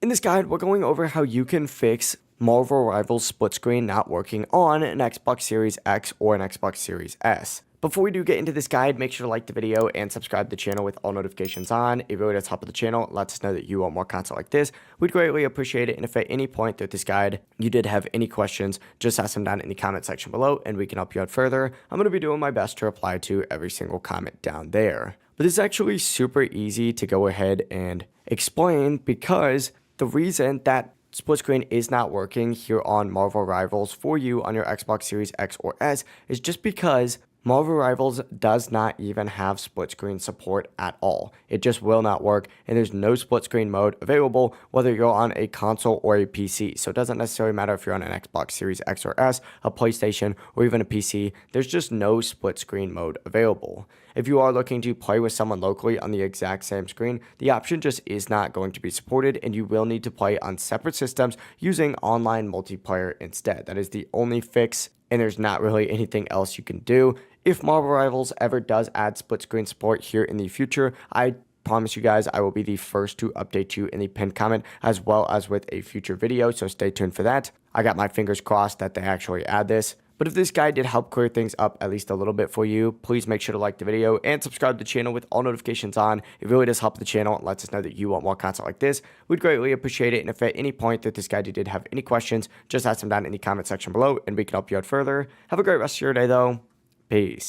In this guide, we're going over how you can fix Marvel Rivals split screen not working on an Xbox Series X or an Xbox Series S. Before we do get into this guide, make sure to like the video and subscribe to the channel with all notifications on. It really does help the channel. It lets us know that you want more content like this. We'd greatly appreciate it. And if at any point through this guide you did have any questions, just ask them down in the comment section below and we can help you out further. I'm going to be doing my best to reply to every single comment down there. But it's actually super easy to go ahead and explain, because the reason that split screen is not working here on Marvel Rivals for you on your Xbox Series X or S is just because Marvel Rivals does not even have split screen support at all. It just will not work, and there's no split screen mode available whether you're on a console or a PC. So it doesn't necessarily matter if you're on an Xbox Series X or S, a PlayStation, or even a PC. There's just no split screen mode available. If you are looking to play with someone locally on the exact same screen, the option just is not going to be supported, and you will need to play on separate systems using online multiplayer instead. That is the only fix, and there's not really anything else you can do. If Marvel Rivals ever does add split screen support here in the future, I promise you guys I will be the first to update you in the pinned comment as well as with a future video, so stay tuned for that. I got my fingers crossed that they actually add this. But if this guide did help clear things up at least a little bit for you, please make sure to like the video and subscribe to the channel with all notifications on. It really does help the channel and lets us know that you want more content like this. We'd greatly appreciate it. And if at any point that this guide you did have any questions, just ask them down in the comment section below and we can help you out further. Have a great rest of your day though. Peace.